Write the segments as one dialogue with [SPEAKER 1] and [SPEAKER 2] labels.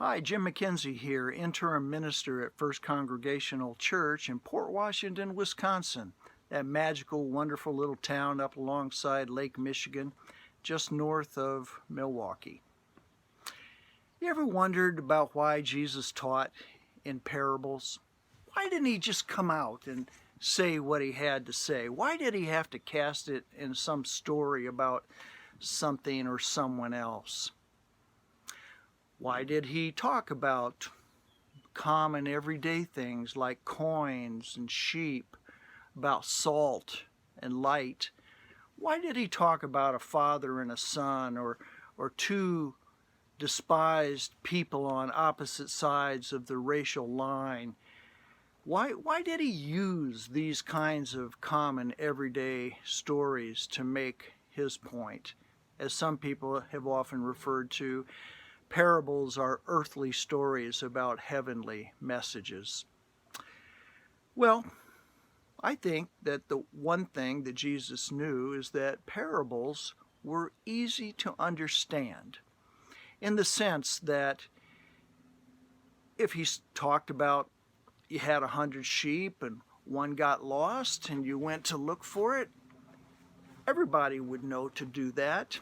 [SPEAKER 1] Hi, Jim McKenzie here, interim minister at First Congregational Church in Port Washington, Wisconsin, that magical, wonderful little town up alongside Lake Michigan, just north of Milwaukee. You ever wondered about why Jesus taught in parables? Why didn't he just come out and say what he had to say? Why did he have to cast it in some story about something or someone else? Why did he talk about common everyday things like coins and sheep, about salt and light? Why did he talk about a father and a son, or two despised people on opposite sides of the racial line? Why did he use these kinds of common everyday stories to make his point? As some people have often referred to, parables are earthly stories about heavenly messages. Well, I think that the one thing that Jesus knew is that parables were easy to understand, in the sense that if he talked about you had 100 sheep and one got lost and you went to look for it, everybody would know to do that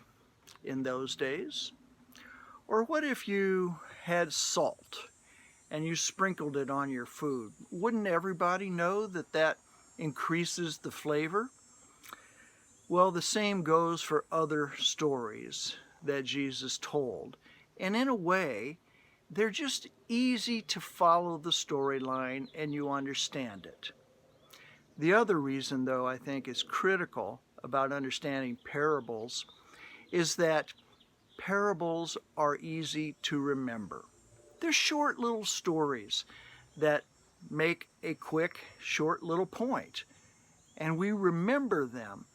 [SPEAKER 1] in those days. Or what if you had salt and you sprinkled it on your food? Wouldn't everybody know that that increases the flavor? Well, the same goes for other stories that Jesus told. And in a way, they're just easy to follow the storyline and you understand it. The other reason, though, I think is critical about understanding parables is that parables are easy to remember. They're short little stories that make a quick, short little point, and we remember them.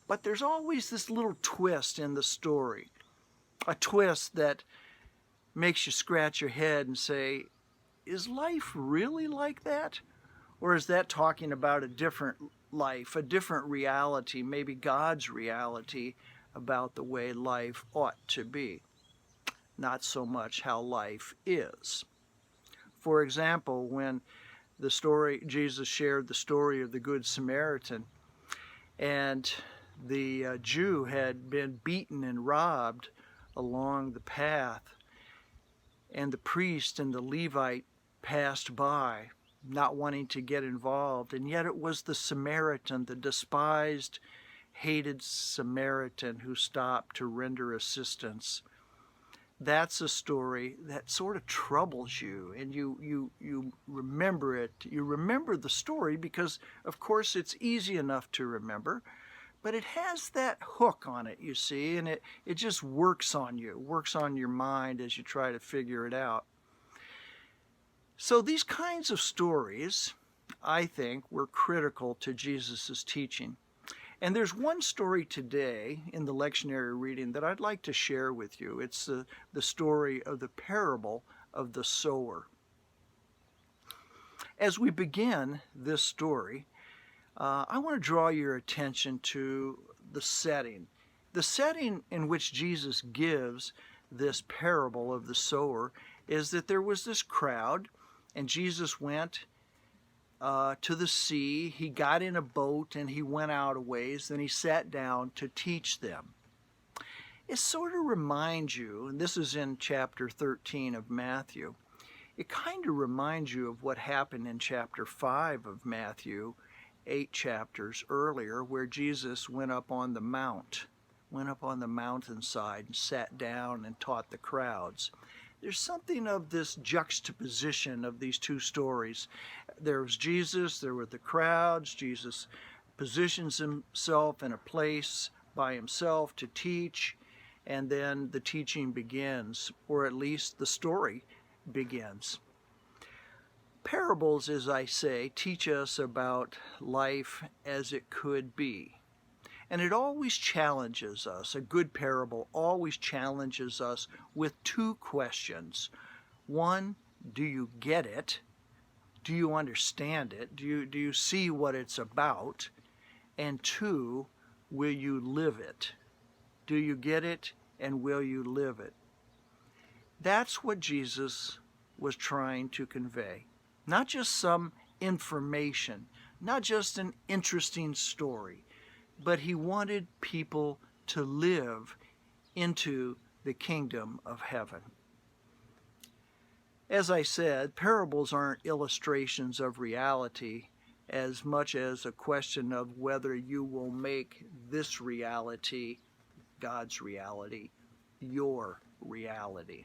[SPEAKER 1] But there's always this little twist in the story, a twist that makes you scratch your head and say, is life really like that? Or is that talking about a different life, a different reality, maybe God's reality about the way life ought to be, not so much how life is. For example, when Jesus shared the story of the Good Samaritan, and the Jew had been beaten and robbed along the path, and the priest and the Levite passed by, not wanting to get involved, and yet it was the Samaritan, the despised, hated Samaritan, who stopped to render assistance. That's a story that sort of troubles you, and you remember it. You remember the story because, of course, it's easy enough to remember, but it has that hook on it, you see, and it just works on you, works on your mind as you try to figure it out. So these kinds of stories, I think, were critical to Jesus' teaching. And there's one story today in the lectionary reading that I'd like to share with you. It's the story of the parable of the sower. As we begin this story, I want to draw your attention to the setting. The setting in which Jesus gives this parable of the sower is that there was this crowd, and Jesus went to the sea. He got in a boat and he went out a ways. Then he sat down to teach them. It sort of reminds you, and this is in chapter 13 of Matthew, it kind of reminds you of what happened in chapter 5 of Matthew, 8 chapters earlier, where Jesus went up on the mountainside and sat down and taught the crowds. There's something of this juxtaposition of these two stories. There was Jesus, there were the crowds. Jesus positions himself in a place by himself to teach, and then the teaching begins, or at least the story begins. Parables, as I say, teach us about life as it could be. And it always challenges us. A good parable always challenges us with two questions. One, do you get it? Do you understand it? Do you see what it's about? And two, will you live it? Do you get it, and will you live it? That's what Jesus was trying to convey. Not just some information, not just an interesting story, but he wanted people to live into the kingdom of heaven. As I said, parables aren't illustrations of reality as much as a question of whether you will make this reality, God's reality, your reality.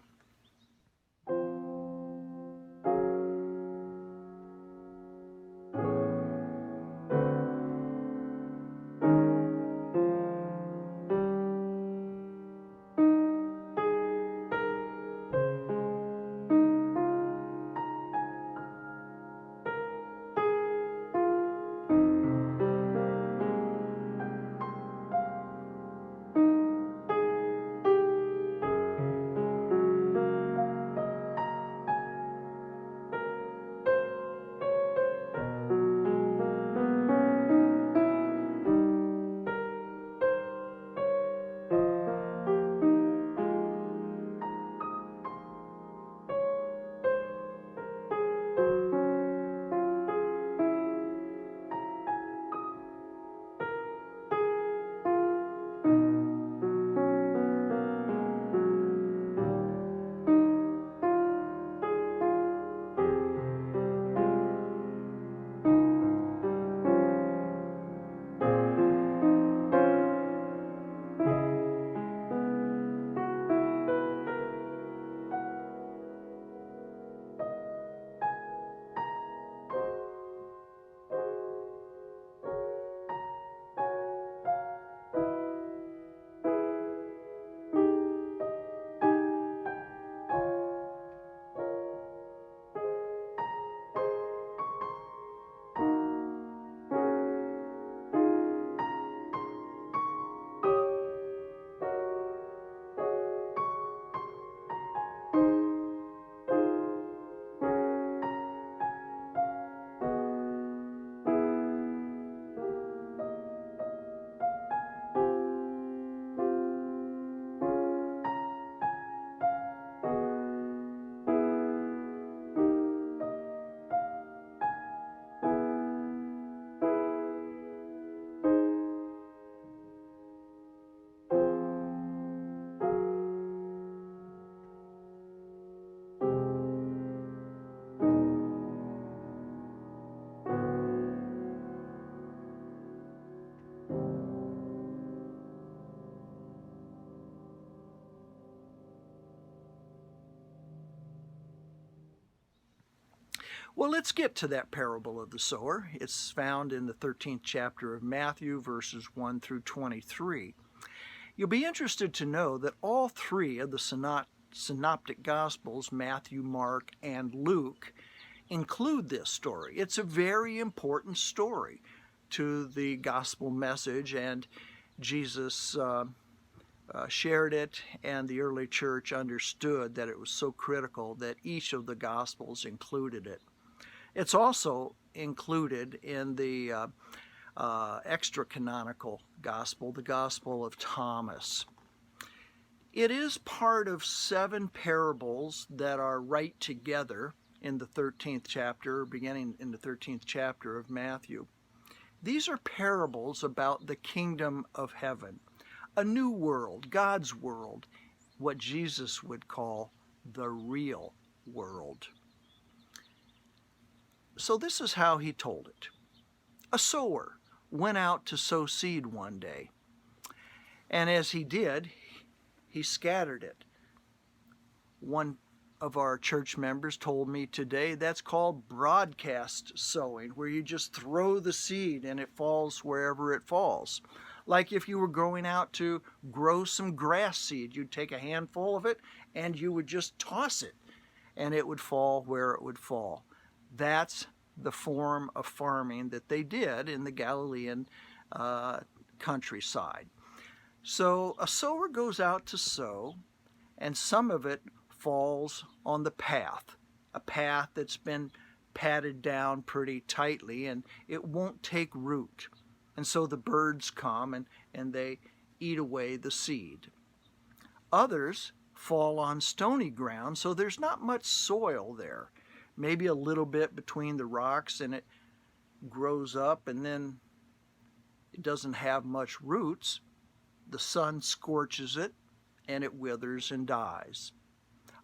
[SPEAKER 1] Well, let's get to that parable of the sower. It's found in the 13th chapter of Matthew, verses 1 through 23. You'll be interested to know that all three of the synoptic Gospels, Matthew, Mark, and Luke, include this story. It's a very important story to the gospel message, and Jesus shared it, and the early church understood that it was so critical that each of the Gospels included it. It's also included in the extra-canonical Gospel, the Gospel of Thomas. It is part of 7 parables that are right together in the 13th chapter, beginning in the 13th chapter of Matthew. These are parables about the kingdom of heaven, a new world, God's world, what Jesus would call the real world. So this is how he told it. A sower went out to sow seed one day, and as he did, he scattered it. One of our church members told me today that's called broadcast sowing, where you just throw the seed and it falls wherever it falls. Like if you were going out to grow some grass seed, you'd take a handful of it and you would just toss it and it would fall where it would fall. That's the form of farming that they did in the Galilean countryside. So a sower goes out to sow, and some of it falls on the path, a path that's been patted down pretty tightly, and it won't take root. And so the birds come and they eat away the seed. Others fall on stony ground, so there's not much soil there. Maybe a little bit between the rocks, and it grows up, and then it doesn't have much roots. The sun scorches it, and it withers and dies.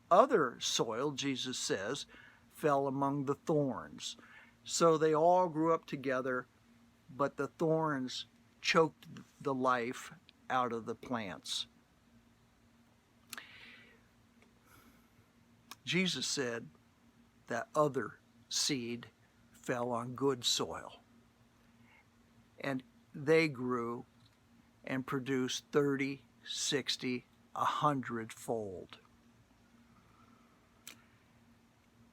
[SPEAKER 1] Other soil, Jesus says, fell among the thorns. So they all grew up together, but the thorns choked the life out of the plants. Jesus said that other seed fell on good soil, and they grew and produced 30, 60, 100-fold.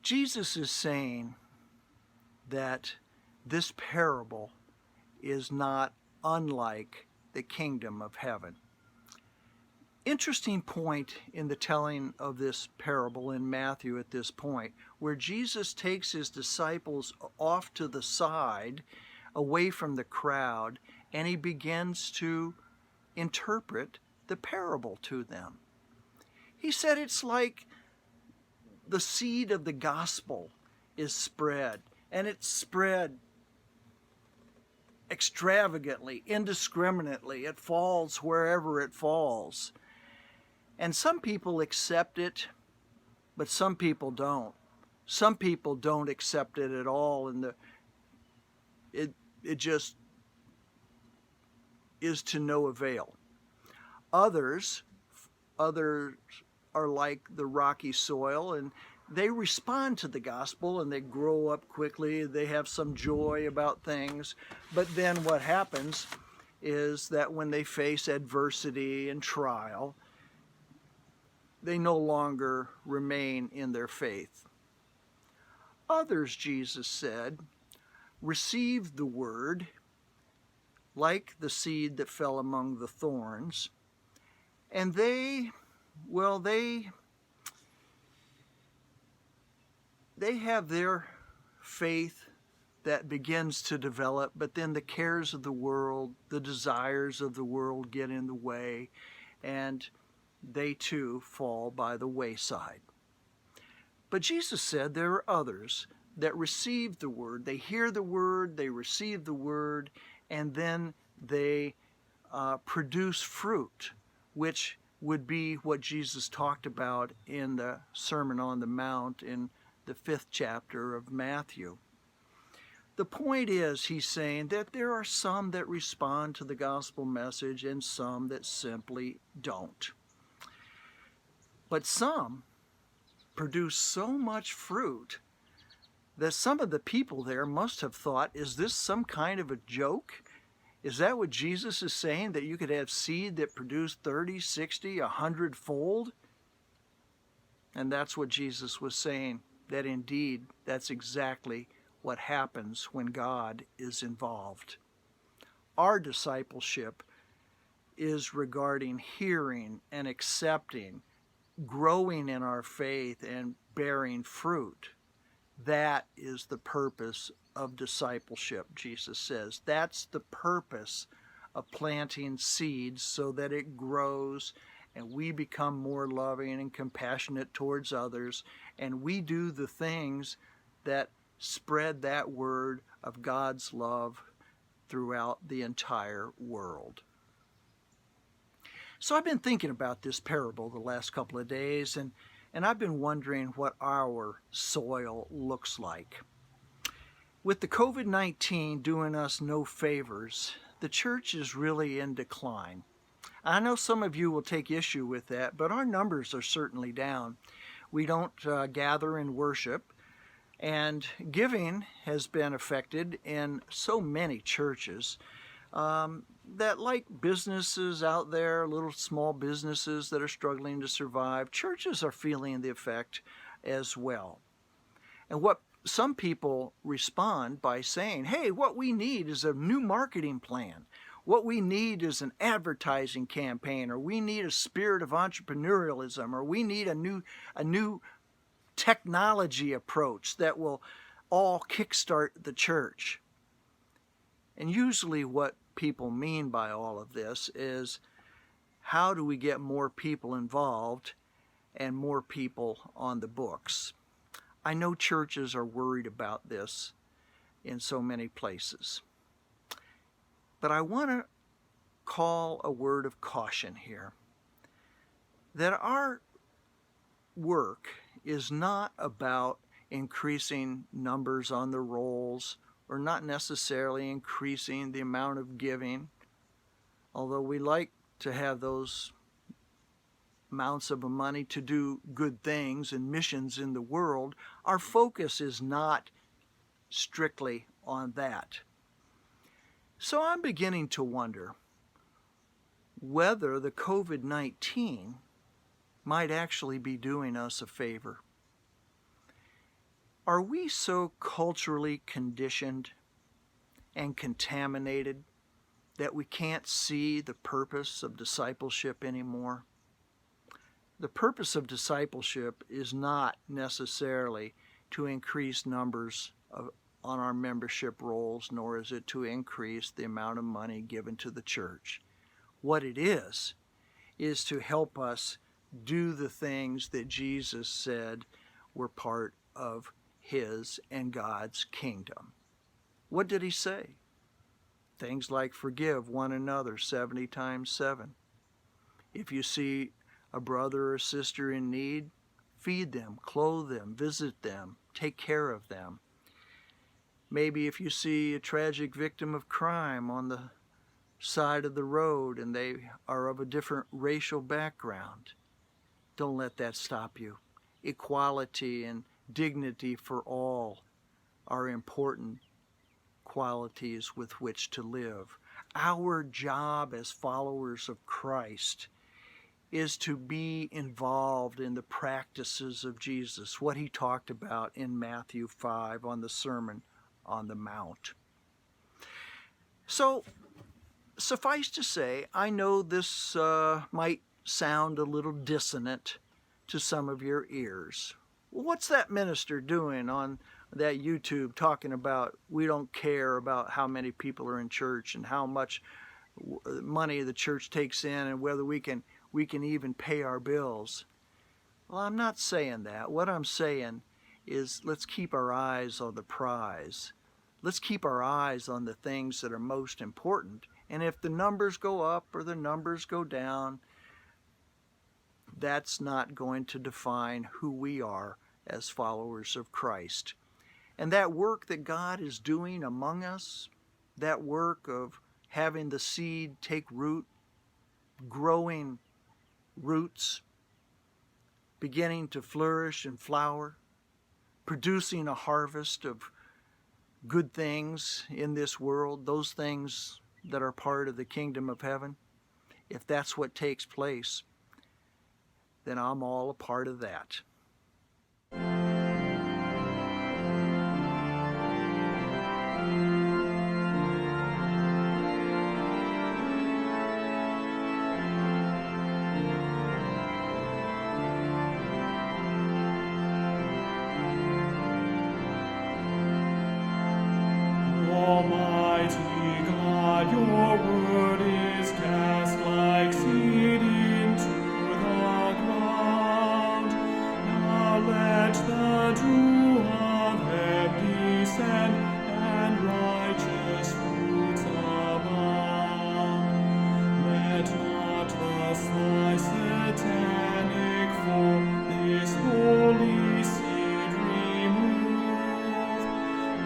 [SPEAKER 1] Jesus is saying that this parable is not unlike the kingdom of heaven. Interesting point in the telling of this parable in Matthew at this point, where Jesus takes his disciples off to the side, away from the crowd, and he begins to interpret the parable to them. He said it's like the seed of the gospel is spread, and it's spread extravagantly, indiscriminately. It falls wherever it falls. And some people accept it, but some people don't. Some people don't accept it at all, and it just is to no avail. Others are like the rocky soil, and they respond to the gospel, and they grow up quickly. They have some joy about things. But then what happens is that when they face adversity and trial, they no longer remain in their faith. Others, Jesus said, received the word like the seed that fell among the thorns, and they have their faith that begins to develop, but then the cares of the world, the desires of the world get in the way, and they too fall by the wayside. But Jesus said there are others that receive the word. They hear the word, they receive the word, and then they produce fruit, which would be what Jesus talked about in the Sermon on the Mount in the 5th chapter of Matthew. The point is, he's saying that there are some that respond to the gospel message and some that simply don't. But some produce so much fruit that some of the people there must have thought, is this some kind of a joke? Is that what Jesus is saying, that you could have seed that produced 30, 60, 100-fold? And that's what Jesus was saying, that indeed that's exactly what happens when God is involved. Our discipleship is regarding hearing and accepting, growing in our faith and bearing fruit. That is the purpose of discipleship, Jesus says. That's the purpose of planting seeds, so that it grows and we become more loving and compassionate towards others, and we do the things that spread that word of God's love throughout the entire world. So I've been thinking about this parable the last couple of days, and I've been wondering what our soil looks like. With the COVID-19 doing us no favors, the church is really in decline. I know some of you will take issue with that, but our numbers are certainly down. We don't gather and worship, and giving has been affected in so many churches that, like businesses out there, little small businesses that are struggling to survive, churches are feeling the effect as well. And what some people respond by saying, hey, what we need is a new marketing plan. What we need is an advertising campaign, or we need a spirit of entrepreneurialism, or we need a new technology approach that will all kickstart the church. And usually what people mean by all of this is, how do we get more people involved, and how do we get more people to and more people on the books. I know churches are worried about this in so many places. But I want to call a word of caution here, that our work is not about increasing numbers on the rolls, or not necessarily increasing the amount of giving, although we like to have those amounts of money to do good things and missions in the world. Our focus is not strictly on that. So I'm beginning to wonder whether the COVID-19 might actually be doing us a favor. Are we so culturally conditioned and contaminated that we can't see the purpose of discipleship anymore? The purpose of discipleship is not necessarily to increase numbers on our membership rolls, nor is it to increase the amount of money given to the church. What it is to help us do the things that Jesus said were part of His and God's kingdom. What did He say? Things like forgive one another 70 times 7. If you see a brother or sister in need, feed them, clothe them, visit them, take care of them. Maybe if you see a tragic victim of crime on the side of the road and they are of a different racial background, don't let that stop you. Equality and dignity for all are important qualities with which to live. Our job as followers of Christ is to be involved in the practices of Jesus, what He talked about in Matthew 5 on the Sermon on the Mount. So, suffice to say, I know this might sound a little dissonant to some of your ears. Well, what's that minister doing on that YouTube talking about we don't care about how many people are in church and how much money the church takes in and whether we can even pay our bills? Well, I'm not saying that. What I'm saying is let's keep our eyes on the prize. Let's keep our eyes on the things that are most important. And if the numbers go up or the numbers go down, that's not going to define who we are as followers of Christ. And that work that God is doing among us, that work of having the seed take root, growing roots, beginning to flourish and flower, producing a harvest of good things in this world, those things that are part of the kingdom of heaven, if that's what takes place, then I'm all a part of that.
[SPEAKER 2] Almighty God, your word is cast like seed into the ground. Now let the dew of heaven descend and righteous fruits abound. Let not the sly satanic foe this holy seed remove,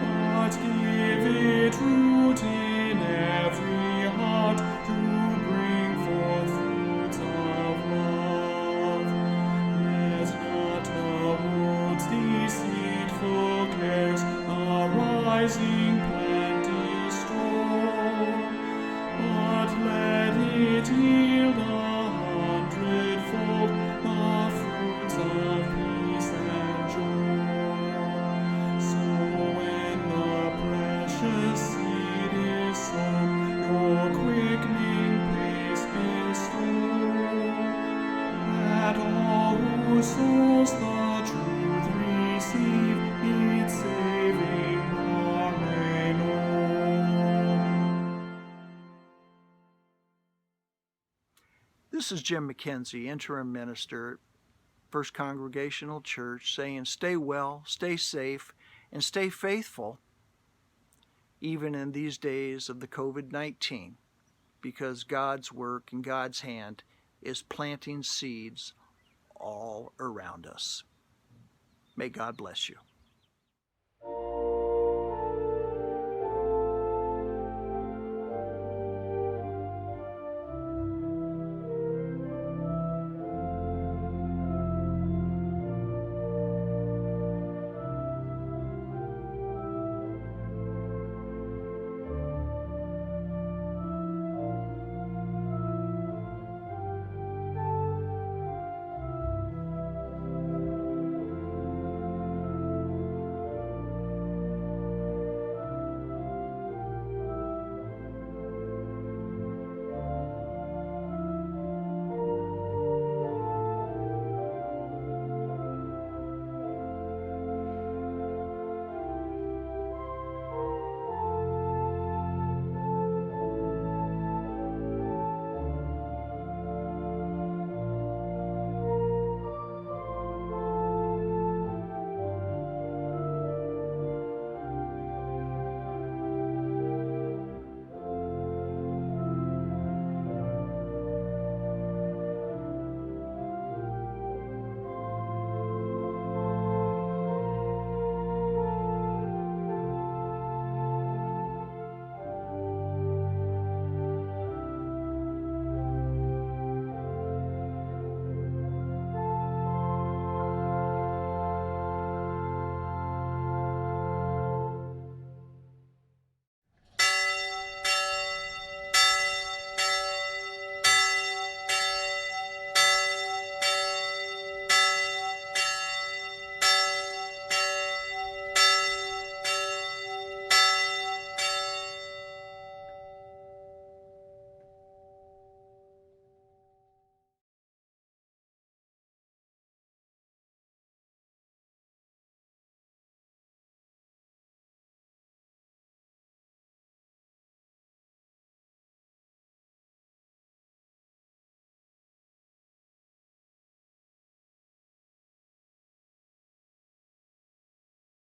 [SPEAKER 2] but give it root in every heart to bring forth fruits of love. Let not the world's deceitful cares a rising plant destroy, but let it yield 100-fold the fruits of peace and joy. So when the precious seed is sown, your quickening pace bestow, that all whose souls the truth receive, its saving power may know.
[SPEAKER 1] This is Jim McKenzie, interim minister First Congregational Church, saying stay well, stay safe, and stay faithful even in these days of the COVID-19, because God's work and God's hand is planting seeds all around us. May God bless you.